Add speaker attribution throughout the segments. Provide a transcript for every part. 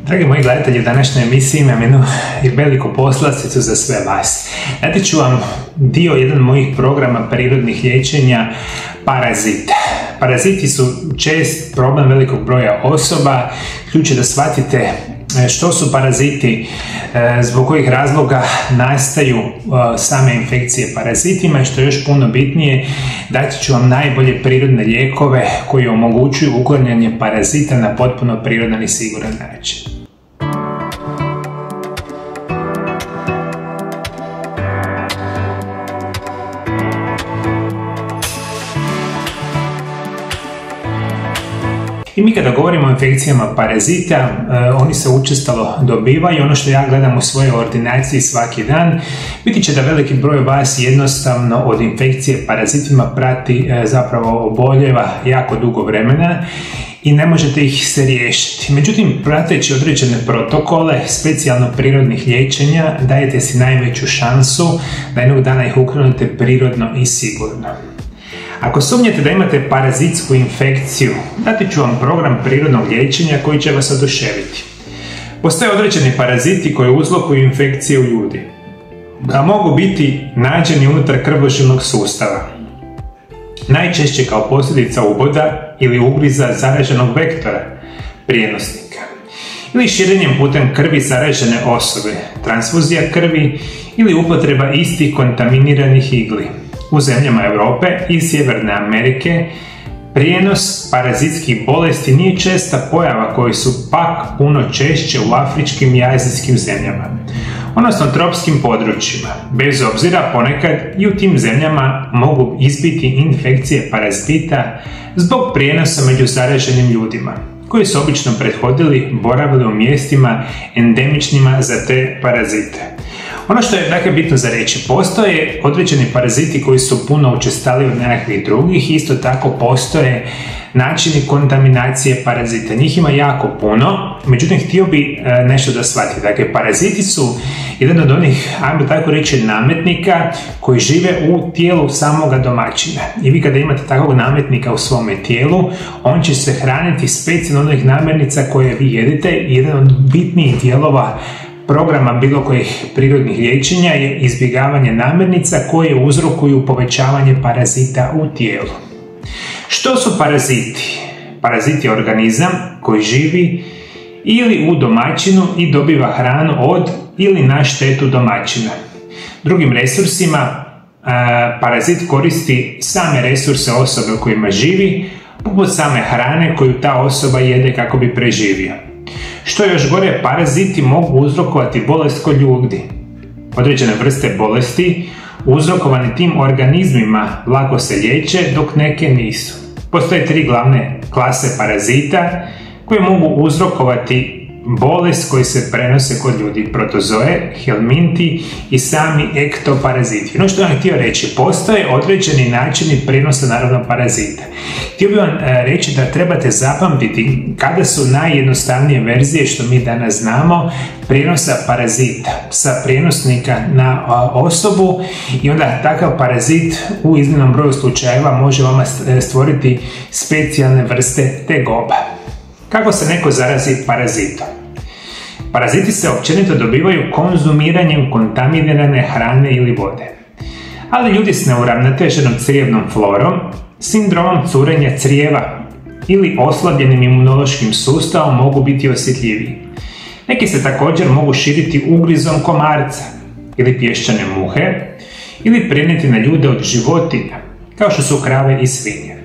Speaker 1: Dragi moji gledatelji, u današnjoj emisiji imam jednu veliku poslasticu za sve vas. Dati ću vam jedan mojih programa prirodnih liječenja, parazita. Paraziti su čest problem velikog broja osoba. Ključ je da shvatite što su paraziti, zbog kojih razloga nastaju same infekcije parazitima i što je još puno bitnije, dati ću vam najbolje prirodne lijekove koji omogućuju uklanjanje parazita na potpuno prirodan i siguran način. I mi kada govorimo o infekcijama parazita, oni se učestalo dobivaju. Ono što ja gledam u svojoj ordinaciji svaki dan, biti će da veliki broj vas jednostavno od infekcije parazitima zapravo oboljeva jako dugo vremena i ne možete ih se riješiti. Međutim, prateći određene protokole, specijalno prirodnih liječenja, dajete si najveću šansu da jednog dana ih uklonite prirodno i sigurno. Ako sumnjate da imate parazitsku infekciju, dati ću vam program prirodnog liječenja koji će vas oduševiti. Postoje određeni paraziti koji uzrokuju infekcije u ljudi, a mogu biti nađeni unutar krvožilnog sustava. Najčešće kao posljedica uboda ili ugriza zaraženog vektora, prijenosnika, ili širenjem putem krvi zaražene osobe, transfuzija krvi ili upotreba istih kontaminiranih igli. U zemljama Europe i Sjeverne Amerike prijenos parazitskih bolesti nije česta pojava, koji su pak puno češće u afričkim i azijskim zemljama, odnosno tropskim područjima. Bez obzira, ponekad i u tim zemljama mogu izbiti infekcije parazita zbog prijenosa među zaraženim ljudima, koji su obično boravili u mjestima endemičnima za te parazite. Ono što je bitno za reći, postoje određeni paraziti koji su puno učestaliji od nekakvih drugih, isto tako postoje načini kontaminacije parazita. Njih ima jako puno, međutim htio bi nešto da shvatite. Dakle, paraziti su jedan od onih, ajmo tako reći, nametnika koji žive u tijelu samoga domaćina. I vi kada imate takvog nametnika u svome tijelu, on će se hraniti specijalno onih namirnica koje vi jedete. Jedan od bitnijih dijelova programa bilo kojih prirodnih liječenja je izbjegavanje namirnica koje uzrokuju povećavanje parazita u tijelu. Što su paraziti? Parazit je organizam koji živi ili u domaćinu i dobiva hranu od ili na štetu domaćina. Drugim resursima, parazit koristi same resurse osobe u kojima živi, poput same hrane koju ta osoba jede kako bi preživio. Što je još gore, paraziti mogu uzrokovati bolest kod ljudi. Određene vrste bolesti uzrokovane tim organizmima lako se liječe, dok neke nisu. Postoje 3 glavne klase parazita koje mogu uzrokovati bolest koji se prenose kod ljudi: protozoe, helminti i sami ektoparaziti. Ono što vam htio reći, postoje određeni načini prenosa naravno parazita. Htio bih vam reći da trebate zapamtiti kada su najjednostavnije verzije što mi danas znamo prijenosa parazita sa prijenosnika na osobu, i onda takav parazit u iznimnom broju slučajeva može vama stvoriti specijalne vrste tegoba. Kako se neko zarazi parazitom? Paraziti se općenito dobivaju konzumiranjem kontaminirane hrane ili vode. Ali ljudi s neuravnoteženom crijevnom florom, sindromom curenja crijeva ili oslabljenim imunološkim sustavom mogu biti osjetljiviji. Neki se također mogu širiti ugrizom komarca ili pješčane muhe ili prenijeti na ljude od životinja, kao što su krave i svinje,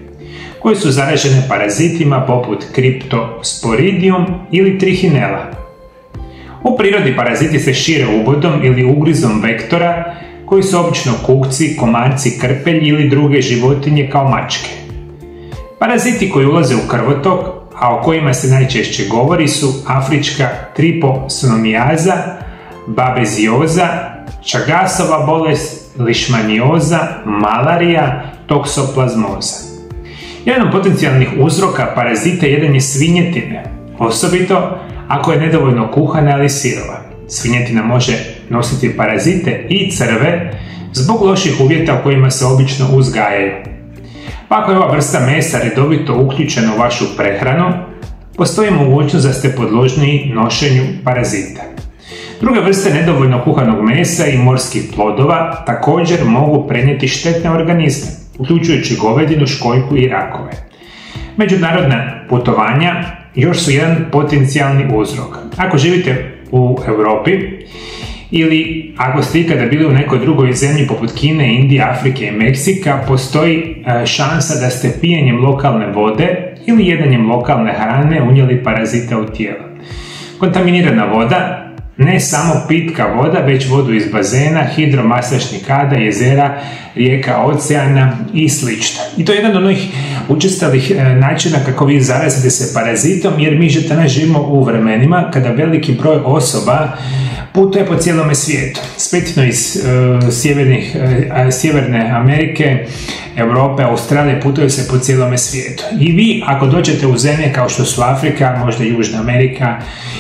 Speaker 1: koje su zaražene parazitima poput Cryptosporidium ili Trichinella. U prirodi paraziti se šire ubodom ili ugrizom vektora, koji su obično kukci, komarci, krpelji ili druge životinje kao mačke. Paraziti koji ulaze u krvotok, a o kojima se najčešće govori, su afrička triposnomijaza, babezioza, Chagasova bolest, lišmanioza, malarija, toksoplazmoza. Jedan od potencijalnih uzroka parazita jedan je svinjetina, osobito ako je nedovoljno kuhana ili sirova. Svinjetina može nositi parazite i crve zbog loših uvjeta u kojima se obično uzgajaju. Pa ako je ova vrsta mesa redovito uključena u vašu prehranu, postoji mogućnost da ste podložni nošenju parazita. Druge vrste nedovoljno kuhanog mesa i morskih plodova također mogu prenijeti štetne organizme, uključujući govedinu, školjku i rakove. Međunarodna putovanja još su jedan potencijalni uzrok. Ako živite u Europi ili ako ste ikada bili u nekoj drugoj zemlji poput Kine, Indije, Afrike i Meksika, postoji šansa da ste pijenjem lokalne vode ili jedanjem lokalne hrane unijeli parazita u tijelo. Kontaminirana voda, ne samo pitka voda, već vodu iz bazena, hidromasažnih kada, jezera, rijeka, oceana i sl. I to je jedan od onih učestalih načina kako vi zarazite se parazitom, jer mi danas živimo u vremenima kada veliki broj osoba putuje po cijelome svijetu. Specijalno iz Sjeverne Amerike, Europe, Australije, putuju se po cijelome svijetu. I vi, ako dođete u zemlje kao što su Afrika, možda Južna Amerika,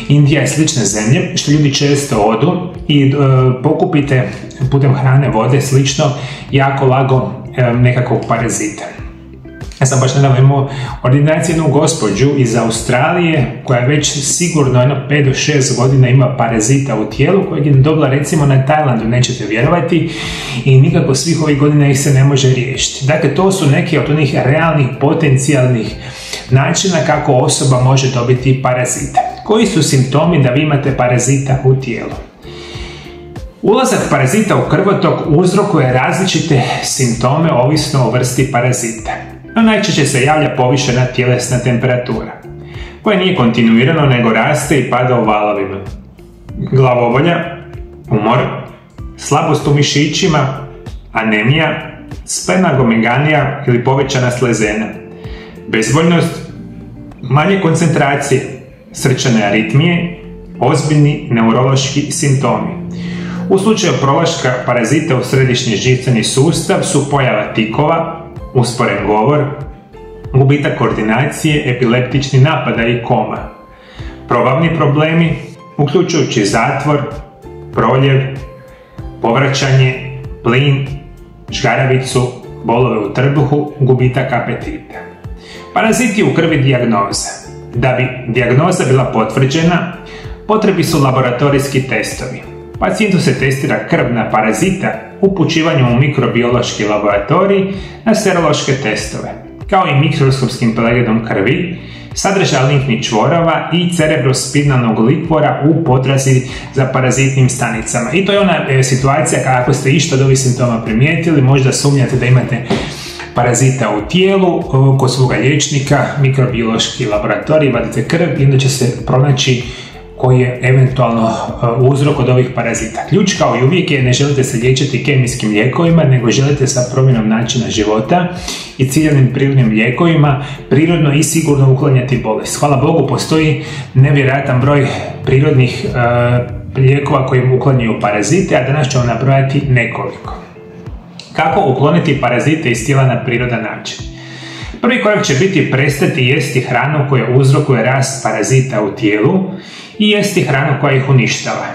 Speaker 1: Indija i slične zemlje, što ljudi često odu, i pokupite putem hrane, vode, slično, jako lago nekakvog parazita. Ja sam baš nedavno imao ordinaciju jednu gospođu iz Australije koja već sigurno 5 do 6 godina ima parazita u tijelu kojeg je dobila recimo na Tajlandu, nećete vjerovati, i nikako svih ovih godina ih se ne može riješiti. Dakle, to su neki od onih realnih potencijalnih načina kako osoba može dobiti parazita. Koji su simptomi da vi imate parazita u tijelu? Ulazak parazita u krvotok uzrokuje različite simptome ovisno o vrsti parazita. No, najčešće se javlja povišena tjelesna temperatura, koja nije kontinuirano nego raste i pada u valovima. Glavobolja, umor, slabost u mišićima, anemija, splenomegalija ili povećana slezena, bezvoljnost, manje koncentracije, srčane aritmije, ozbiljni neurološki simptomi. U slučaju prolaska parazita u središnji živčani sustav su pojava tikova, usporen govor, gubitak koordinacije, epileptični napada i koma. Probavni problemi, uključujući zatvor, proljev, povraćanje, plin, žgaravicu, bolove u trbuhu, gubitak apetita. Paraziti u krvi dijagnoza. Da bi dijagnoza bila potvrđena, potrebni su laboratorijski testovi. Pacijentu se testira krv na parazita upućivanjem u mikrobiološki laboratorij na serološke testove, kao i mikroskopskim pregledom krvi, sadržaja limfnih čvorova i cerebrospinalnog likvora u potrazi za parazitnim stanicama. I to je ona situacija kako ste išta od ovih simptoma primijetili, možda sumnjate da imate parazita u tijelu, kod svoga liječnika, mikrobiološki laboratorij, vadite krv i onda će se pronaći koji je eventualno uzrok od ovih parazita. Ključ kao i uvijek je ne želite se liječiti kemijskim lijekovima, nego želite sa promjenom načina života i ciljanim prirodnim lijekovima prirodno i sigurno uklanjati bolest. Hvala Bogu, postoji nevjerojatan broj prirodnih lijekova koji uklanjaju parazite, a danas ćemo nabrojati nekoliko. Kako ukloniti parazite iz tijela na prirodan način? Prvi korak će biti prestati jesti hranu koja uzrokuje rast parazita u tijelu i jesti hranu koja ih uništava.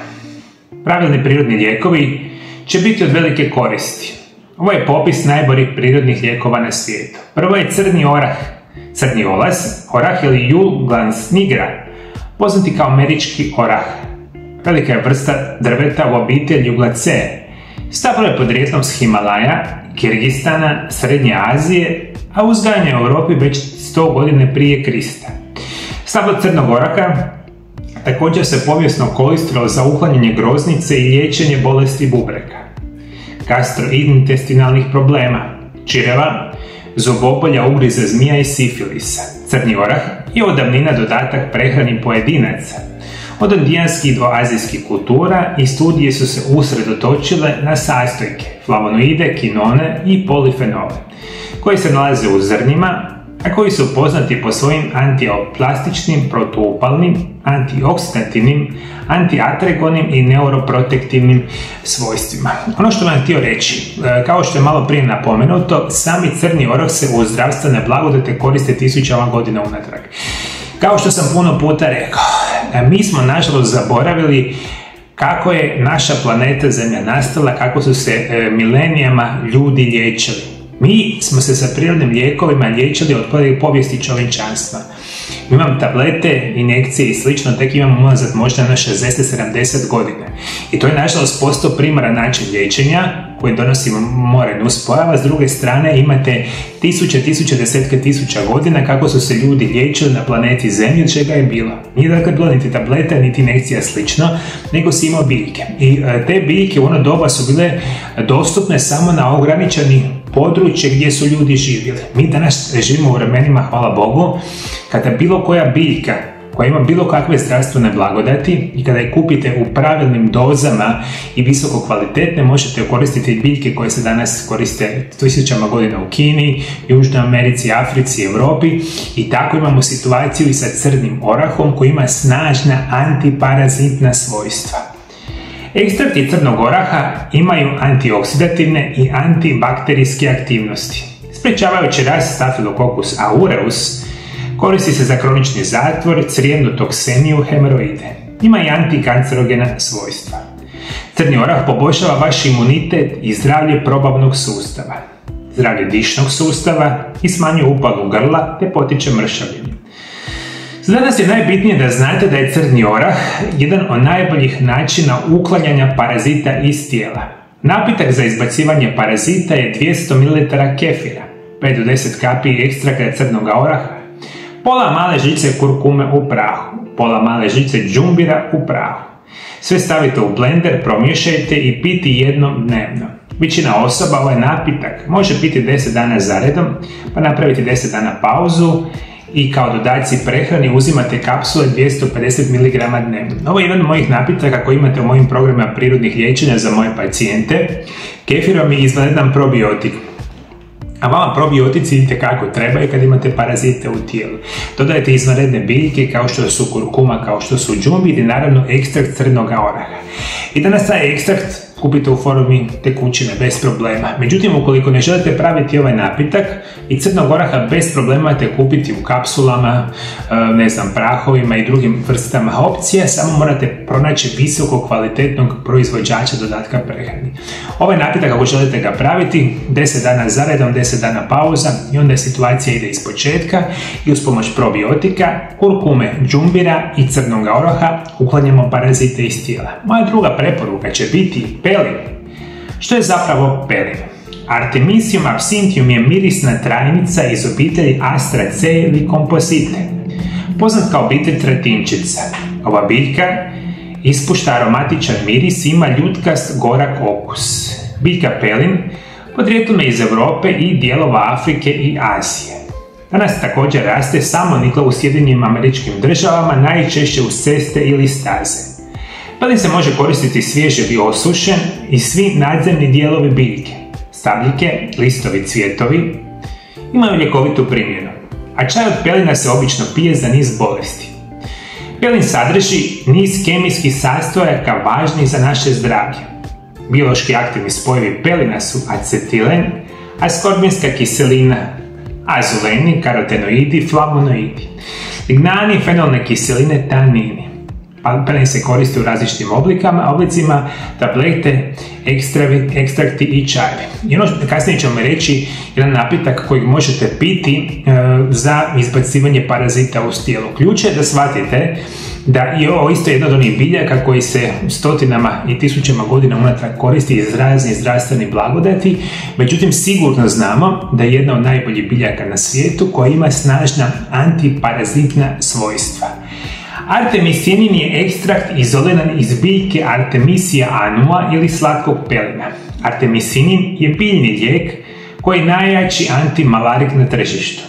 Speaker 1: Pravilni prirodni lijekovi će biti od velike koristi. Ovo je popis najboljih prirodnih lijekova na svijetu. Prvo je crni orah, crni olas, orah ili Julgans nigra, poznati kao američki orah. Velika je vrsta drveta u obitelji Juglaceae. Stablo je podrijetlom s Himalaja, Kirgistana, Srednje Azije, a uzgajan je u Europi već 100 godine prije Krista. Stablo crnog oraha također se povijesno koristilo za uklanjanje groznice i liječenje bolesti bubrega, gastrointestinalnih problema, čireva, zubobolja, ugriza zmija i sifilisa. Crni orah je od davnina dodatak prehrani pojedinaca od indijanskih do azijskih kultura i studije su se usredotočile na sastojke, flavonoide, kinone i polifenole, koji se nalaze u zrnjima, a koji su poznati po svojim antioplastičnim, protuupalnim, antioksidativnim, antiatregonim i neuroprotektivnim svojstvima. Ono što vam htio reći, kao što je malo prije napomenuto, sami crni orah se u zdravstvene blagodate koriste tisućama godina unatrag. Kao što sam puno puta rekao, mi smo nažalost zaboravili kako je naša planeta Zemlja nastala, kako su se milenijama ljudi liječili. Mi smo se sa prirodnim lijekovima liječili od povijesti čovječanstva. Mi imamo tablete, injekcije i slično, tek imamo unazad možda na 60-70 godina. I to je nažalost postao primaran način liječenja koji donosi more nuspojava. S druge strane imate desetke tisuća godina kako su se ljudi liječili na planeti Zemlji, od čega je bilo. Nije dakle bilo niti tableta, niti injekcija slično, nego si imao biljke. I te biljke u ono doba su bile dostupne samo na ograničeni područje gdje su ljudi živjeli. Mi danas živimo u vremenima, hvala Bogu, kada bilo koja biljka koja ima bilo kakve zdravstvene blagodati i kada je kupite u pravilnim dozama i visoko kvalitetne, možete koristiti biljke koje se danas koriste tisućama godina u Kini, Južnoj Americi, Africi, Europi, i tako imamo situaciju i sa crnim orahom koji ima snažna antiparazitna svojstva. Ekstrakti crnog oraha imaju antioksidativne i antibakterijske aktivnosti. Sprečavajući rast Staphylococcus aureus, koristi se za kronični zatvor, crijevnu toksemiju, hemoroide. Ima i antikancerogena svojstva. Crni orah poboljšava vaš imunitet i zdravlje probavnog sustava, zdravlje dišnog sustava i smanjuje upalu grla te potiče mršavljenje. Za danas je najbitnije da znate da je crni orah jedan od najboljih načina uklanjanja parazita iz tijela. Napitak za izbacivanje parazita je 200 ml kefira, 5 do 10 kapi ekstrakta crnog oraha, pola male žlice kurkume u prahu, pola male žlice džumbira u prahu. Sve stavite u blender, promiješajte i piti jednom dnevno. Većina osoba ovaj napitak može piti 10 dana za redom, pa napraviti 10 dana pauzu i kao dodaci prehrani uzimate kapsule 250 mg dnevno. Ovo je jedan od mojih napitaka koji imate u mojim programima prirodnih liječenja za moje pacijente. Kefirom je izvanredan probiotik. A vama probiotici itekako trebaju kad imate parazite u tijelu. Dodajte izvanredne biljke kao što su kurkuma, kao što su džumbir i naravno ekstrakt crnog oraha. I danas taj ekstrakt kupite u formi tekućine bez problema. Međutim, ukoliko ne želite praviti ovaj napitak, i crnog oraha bez problema te kupiti u kapsulama, prahovima i drugim vrstama opcija, samo morate pronaći visoko kvalitetnog proizvođača dodatka prehrani. Ovaj napitak, ako želite ga praviti, 10 dana za redom, 10 dana pauza i onda situacija ide iz početka i uz pomoć probiotika, kurkume, džumbira i crnog oraha uklanjamo parazite iz tijela. Moja druga preporuka će biti pelin. Što je zapravo pelin? Artemisium absinthium je mirisna trajnica iz obitelji Astraceae ili Compositae, poznat kao obitelj tratinčica. Ova biljka ispušta aromatičan miris i ima ljutkast gorak okus. Biljka pelin podrijetlom je iz Europe i dijelova Afrike i Azije. Danas također raste samoniklo u Sjedinjenim Američkim Državama, najčešće uz ceste ili staze. Pelin se može koristiti svjež ili osušen i svi nadzemni dijelovi biljke, stabljike, listovi, cvjetovi imaju ljekovitu primjenu, a čaj od pelina se obično pije za niz bolesti. Pelin sadrži niz kemijskih sastojaka važnih za naše zdravlje. Biološki aktivni spojevi pelina su acetilen, askorbinska kiselina, azuleni, karotenoidi, flavonoidi, lignani, fenolne kiseline, tanini. Pelin se koristi u različitim oblicima, tablete, ekstrakti i čajevi. I ono kasnije ćemo reći jedan napitak koji možete piti za izbacivanje parazita u tijelu. Ključ je da shvatite da je ovo isto jedna od onih biljaka koji se stotinama i tisućama godina unatrag koristi iz raznih zdravstvenih blagodati, međutim sigurno znamo da je jedna od najboljih biljaka na svijetu koja ima snažna antiparazitna svojstva. Artemisinin je ekstrakt izoliran iz biljke Artemisia annua ili slatkog pelina. Artemisinin je biljni lijek koji je najjači antimalarik na tržištu.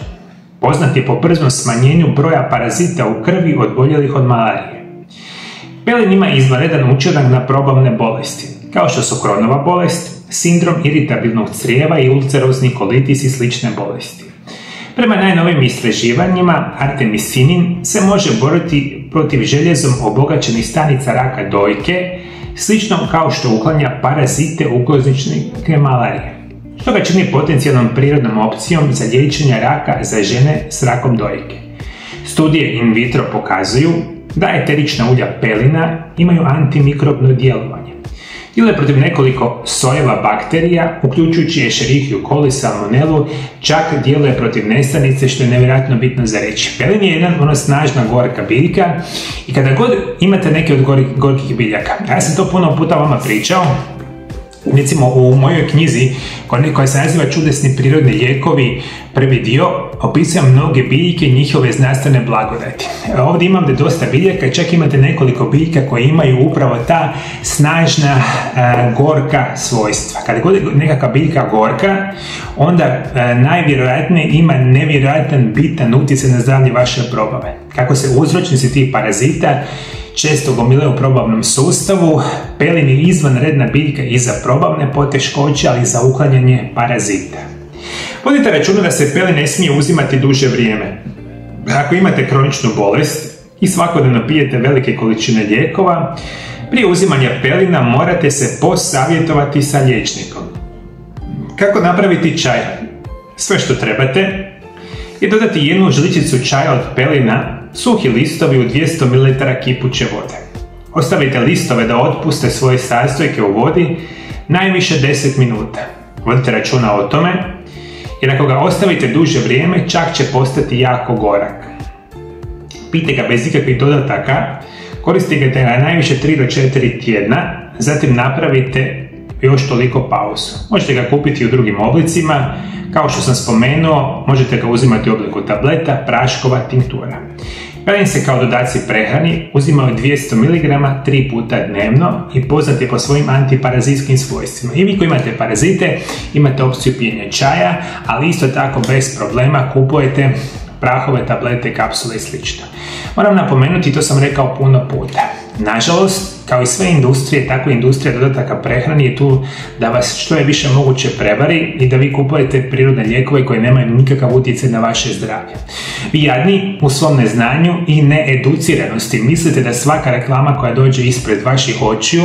Speaker 1: Poznat je po brzom smanjenju broja parazita u krvi oboljelih od malarije. Pelin ima izvanredan učinak na probavne bolesti, kao što su Kronova bolest, sindrom iritabilnog crijeva i ulcerozni kolitis i slične bolesti. Prema najnovijim istraživanjima, artemisinin se može boriti protiv željezom obogaćenih stanica raka dojke, slično kao što uklanja parazite ugoznične malarije, što ga čini potencijalnom prirodnom opcijom za liječenje raka za žene s rakom dojke. Studije in vitro pokazuju da eterična ulja pelina imaju antimikrobno djelovanje. Djeluje protiv nekoliko sojeva bakterija, uključujući Escherichia coli, salmonelu, čak djeluje protiv nestanice, što je nevjerojatno bitno za reći. Pelin je jedna snažna gorka biljka i kada god imate neke od gorkih biljaka, ja sam to puno puta vama pričao, recimo u mojoj knjizi koja se naziva Čudesni prirodni lijekovi, prvi dio, opisujem mnoge biljke i njihove znanstvene blagodati. Ovdje imam dosta biljaka i čak imate nekoliko biljka koje imaju upravo ta snažna gorka svojstva. Kada god je nekakva biljka gorka, onda najvjerojatnije ima nevjerojatan bitan utjecaj na zdravlje vaše probave. Kako se uzročnici tih parazita često gomilaju u probavnom sustavu, pelin je izvanredna biljka i za probavne poteškoće, ali i za uklanjanje parazita. Vodite računa da se pelin ne smije uzimati duže vrijeme. Ako imate kroničnu bolest i svakodnevno pijete velike količine lijekova, prije uzimanja pelina morate se posavjetovati sa liječnikom. Kako napraviti čaj? Sve što trebate je dodati jednu žličicu čaja od pelina, suhi listovi u 200 ml kipuće vode. Ostavite listove da otpuste svoje sastojke u vodi najviše 10 minuta. Vodite računa o tome, jer ako ga ostavite duže vrijeme, čak će postati jako gorak. Pijte ga bez ikakvih dodataka, koristite ga najviše 3 do 4 tjedna, zatim napravite još toliko pauzu. Možete ga kupiti u drugim oblicima, kao što sam spomenuo, možete ga uzimati u obliku tableta, praškova, tinktura. Pelin se kao dodaci prehrani uzimaju 200 mg 3 puta dnevno i poznat je po svojim antiparazitskim svojstvima. I vi koji imate parazite, imate opciju pijenja čaja, ali isto tako bez problema kupujete prahove, tablete, kapsule i sl. Moram napomenuti, to sam rekao puno puta. Nažalost, kao i sve industrije, tako i industrija dodataka prehrani je tu da vas što je više moguće prevari i da vi kupujete prirodne lijekove koji nemaju nikakav utjecaj na vaše zdravlje. Vi jadni u svom neznanju i needuciranosti mislite da svaka reklama koja dođe ispred vaših očiju,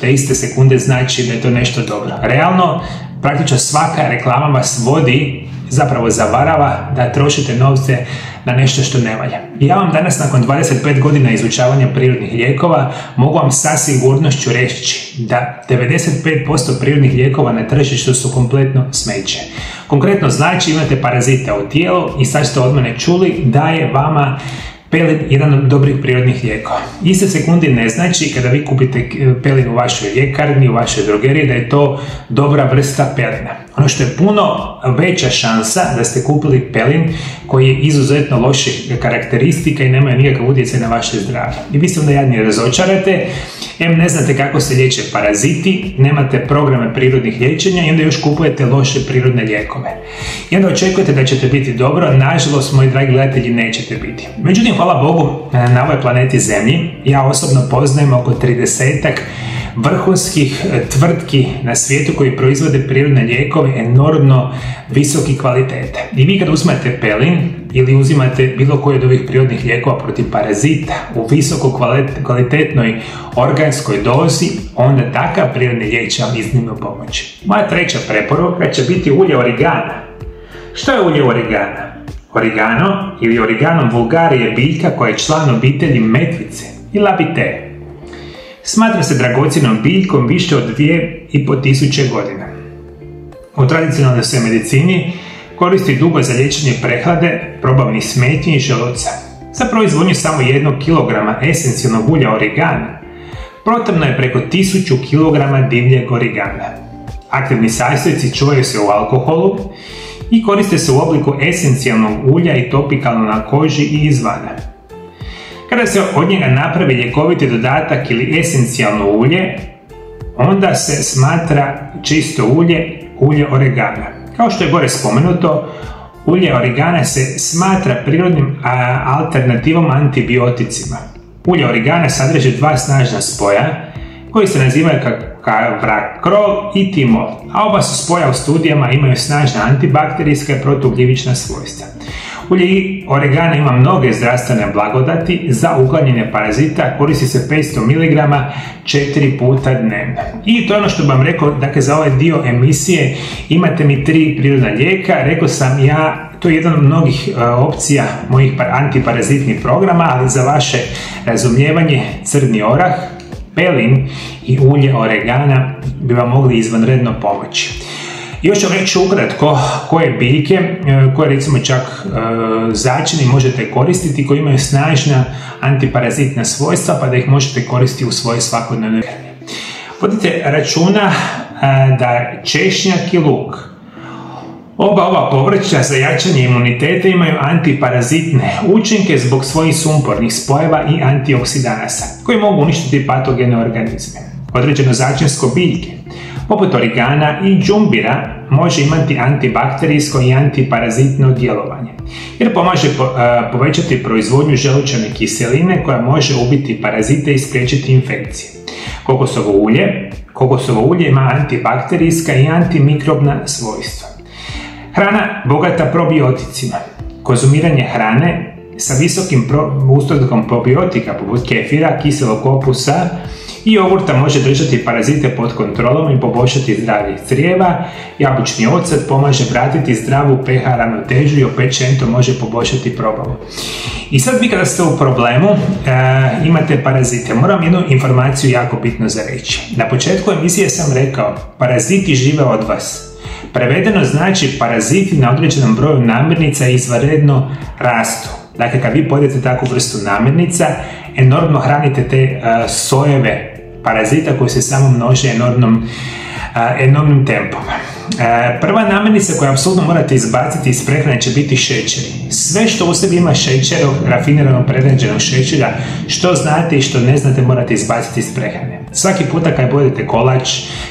Speaker 1: da iste sekunde znači da je to nešto dobro. Realno, praktično svaka reklama vas vodi, zapravo zavarava da trošite novce na nešto što ne valja. Ja vam danas nakon 25 godina izučavanja prirodnih lijekova mogu vam sa sigurnošću reći da 95% prirodnih lijekova na tržištu su kompletno smeće. Konkretno znači imate parazita u tijelu i sad ste od mene čuli da je vama pelin jedan od dobrih prirodnih lijekova. Iste sekundi ne znači kada vi kupite pelin u vašoj ljekarni, u vašoj drogeriji da je to dobra vrsta pelina. Ono što je puno veća šansa da ste kupili pelin koji je izuzetno loših karakteristika i nema nikakav utjecaj na vaše zdravlje. I vi se onda jadni razočarate, ne znate kako se liječe paraziti, nemate programe prirodnih liječenja i onda još kupujete loše prirodne lijekove. I onda očekujete da ćete biti dobro, nažalost, moji dragi gledatelji, nećete biti. Međutim, hvala Bogu, na ovoj planeti Zemlji ja osobno poznajem oko 30-ak vrhunskih tvrtki na svijetu koji proizvode prirodne lijekove enormno visoki kvalitete. I vi kad uzmete pelin ili uzimate bilo koji od ovih prirodnih lijekova protiv parazita u visoko kvalitetnoj organskoj dozi, onda takav prirodni lijek će vam iznimno pomoći. Moja treća preporuka će biti ulje origana. Što je ulje origana? Origano ili Origanum vulgare je biljka koja je član obitelji metvice i labite. Smatra se dragocjenom biljkom više od 2500 godina. U tradicionalnoj se medicini koristi dugo za liječenje prehlade, probavnih smetnji i želuca. Za proizvodnju samo 1 kg esencijalnog ulja origana potrebno je preko 1000 kg divljeg origana. Aktivni sastojci čuvaju se u alkoholu i koriste se u obliku esencijalnog ulja i topikalno na koži i izvana. Kada se od njega napravi ljekoviti dodatak ili esencijalno ulje, onda se smatra čisto ulje origana. Kao što je gore spomenuto, ulje origana se smatra prirodnim alternativom antibioticima. Ulje origana sadrži 2 snažna spoja koji se nazivaju kavrakrol i timol, a oba su spoja u studijama imaju snažna antibakterijska i protugljivična svojstva. Ulje origana ima mnoge zdravstvene blagodati, za uklanjanje parazita koristi se 500 mg 4 puta dnevno. I to je ono što bih vam rekao, dakle za ovaj dio emisije imate mi 3 prirodna lijeka, rekao sam ja, to je jedan od mnogih opcija mojih antiparazitnih programa, ali za vaše razumijevanje crni orah, pelin i ulje oregana bi vam mogli izvanredno pomoći. Još ću reći ukratko koje biljke, koje recimo čak začini možete koristiti, koji imaju snažna antiparazitna svojstva, pa da ih možete koristiti u svojoj svakodnevnoj hrani. Vodite računa da češnjak i luk, oba ova povrća za jačanje imuniteta imaju antiparazitne učinke zbog svojih sumpornih spojeva i antioksidanasa, koji mogu uništiti patogene organizme. Određeno začinsko biljke, poput origana i džumbira, može imati antibakterijsko i antiparazitno djelovanje, jer pomaže povećati proizvodnju želučane kiseline koja može ubiti parazite i spriječiti infekcije. Kokosovo ulje ima antibakterijska i antimikrobna svojstva. Hrana bogata probioticima. Konzumiranje hrane sa visokim ustotkom probiotika poput kefira, kiselog okusa i jogurta može držati parazite pod kontrolom i poboljšati zdravlje crijeva. Jabučni ocet pomaže vratiti zdravu pH ravnotežu i općenito može poboljšati probavu. I sad vi kada ste u problemu, imate parazite, moram jednu informaciju jako bitno za reći. Na početku emisije sam rekao, paraziti žive od vas. Prevedeno znači paraziti na određenom broju namirnica izvanredno rastu. Dakle, kad vi pojedete takvu vrstu namirnica, enormno hranite te sojeve parazita koji se samo množe enormnim tempom. Prva namirnica koju apsolutno morate izbaciti iz prehrane će biti šećeri. Sve što u sebi ima šećera, rafiniranog prerađenog šećera, što znate i što ne znate morate izbaciti iz prehrane. Svaki puta kad pojedete kolač,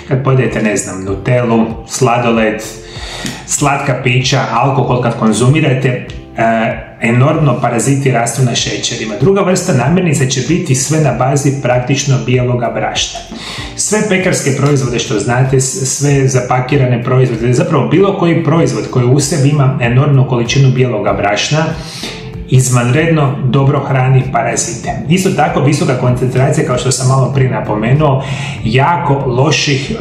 Speaker 1: kad pojedete, nutelu, sladoled, slatka pića, alkohol kad konzumirate, enormno paraziti rastu na šećerima. Druga vrsta namirnica će biti sve na bazi praktično bijeloga brašna. Sve pekarske proizvode što znate, sve zapakirane proizvode, zapravo bilo koji proizvod koji u sebi ima enormnu količinu bijeloga brašna, izvanredno dobro hrani parazite. Isto tako visoka koncentracija, kao što sam malo prije napomenuo, jako loših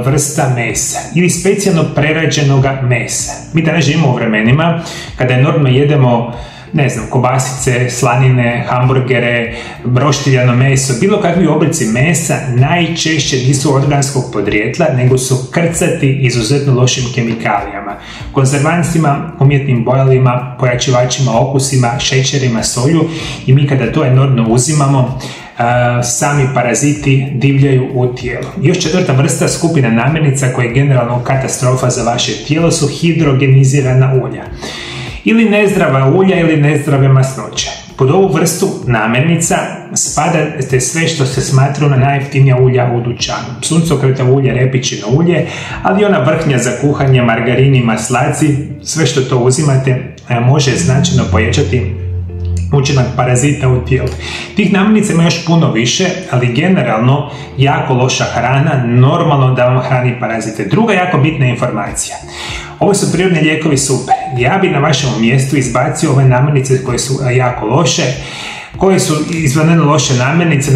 Speaker 1: vrsta mesa ili specijalno prerađenog mesa. Mi danas živimo u vremenima kada enormno jedemo kobasice, slanine, hamburgere, broštiljano meso, bilo kakvi oblici mesa najčešće nisu organskog podrijetla, nego su krcati izuzetno lošim kemikalijama, konzervansima, umjetnim bojilima, pojačivačima okusima, šećerima, solju, i mi kada to enormno uzimamo, sami paraziti divljaju u tijelu. Još četvrta vrsta skupina namirnica koja je generalno katastrofa za vaše tijelo su hidrogenizirana ulja. Ili nezdrava ulja ili nezdrave masnoće. Pod ovu vrstu namirnica spadate sve što se smatra na najjeftinija ulja u dućanu. Suncokretovo ulje, repičino ulje, ali ona vrhnja za kuhanje, margarini, maslaci, sve što to uzimate može značajno pojačati učinak parazita u tijelu. Tih namirnica ima još puno više, ali generalno jako loša hrana, normalno da vam hrani parazite. Druga jako bitna informacija. Ovo su prirodni lijekovi super. Ja bi na vašem mjestu izbacio ove namirnice koje su jako loše. Koje su izvanredno loše namirnice,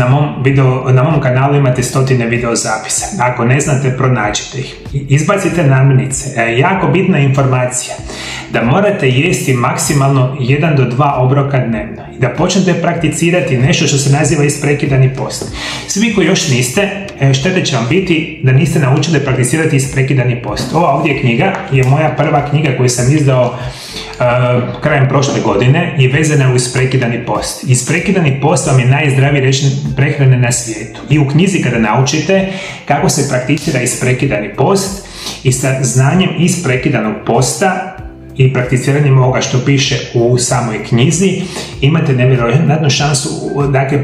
Speaker 1: na mom kanalu imate stotine video zapisa. Ako ne znate, pronađite ih. Izbacite namirnice. Jako bitna informacija da morate jesti maksimalno 1 do 2 obroka dnevno i da počnete prakticirati nešto što se naziva isprekidani post. Svi koji još niste, štete će vam biti da niste naučili prakticirati isprekidani post. Ova ovdje knjiga je moja prva knjiga koju sam izdao krajem prošle godine i vezana je uz isprekidani post. Isprekidani post vam je najzdraviji način prehrane na svijetu. I u knjizi kada naučite kako se prakticira isprekidani post i sa znanjem isprekidanog posta i prakticiranjem ovoga što piše u samoj knjizi, imate nevjerojatnu šansu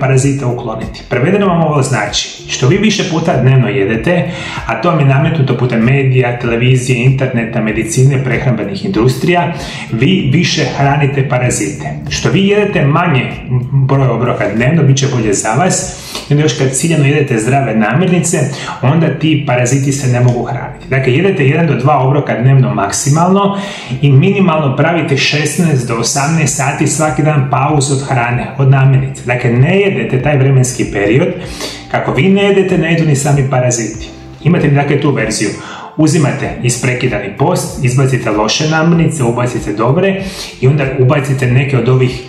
Speaker 1: parazita ukloniti. Prevedeno vam ovo znači, što vi više puta dnevno jedete, a to vam je nametnuto putem medija, televizije, interneta, medicine, prehrambenih industrija, vi više hranite parazite. Što vi jedete manje broj obroka dnevno, bit će bolje za vas, i onda još kad ciljano jedete zdrave namirnice, onda ti paraziti se ne mogu hraniti. Dakle, jedete 1 do 2 obroka dnevno maksimalno i minimalno pravite 16 do 18 sati svaki dan pauzu od hrane, od namirnice. Dakle, ne jedete taj vremenski period. Kako vi ne jedete, ne jedu ni sami paraziti. Imate dakle tu verziju. Uzimate isprekidani post, izbacite loše namirnice, ubacite dobre i onda ubacite neke od ovih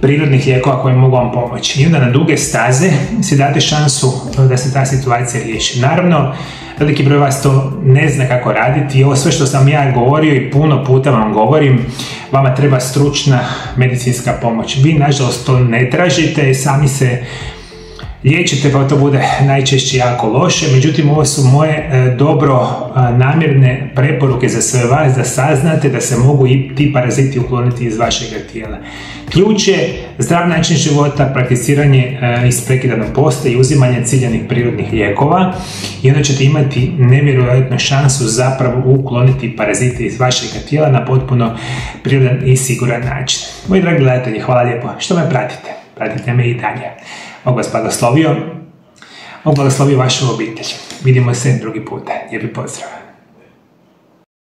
Speaker 1: prirodnih lijekova koji mogu vam pomoći. I onda na duge staze si date šansu da se ta situacija riješi. Naravno, veliki broj vas to ne zna kako raditi i ovo sve što sam ja govorio i puno puta vam govorim, vama treba stručna medicinska pomoć. Vi, nažalost, to ne tražite, sami se liječite pa to bude najčešće jako loše, međutim ovo su moje dobro namjerne preporuke za sve vas da saznate da se mogu i ti paraziti ukloniti iz vašeg tijela. Ključ je zdrav način života, prakticiranje isprekidanog posta i uzimanje ciljanih prirodnih lijekova i onda ćete imati nevjerojatnu šansu zapravo ukloniti parazite iz vašeg tijela na potpuno prirodan i siguran način. Moji dragi gledatelji, hvala lijepo što me pratite. Pratite me i dalje. Bog vas blagoslovio. Bog blagoslovio vašu obitelj. Vidimo se drugi puta. Lijepi pozdrav.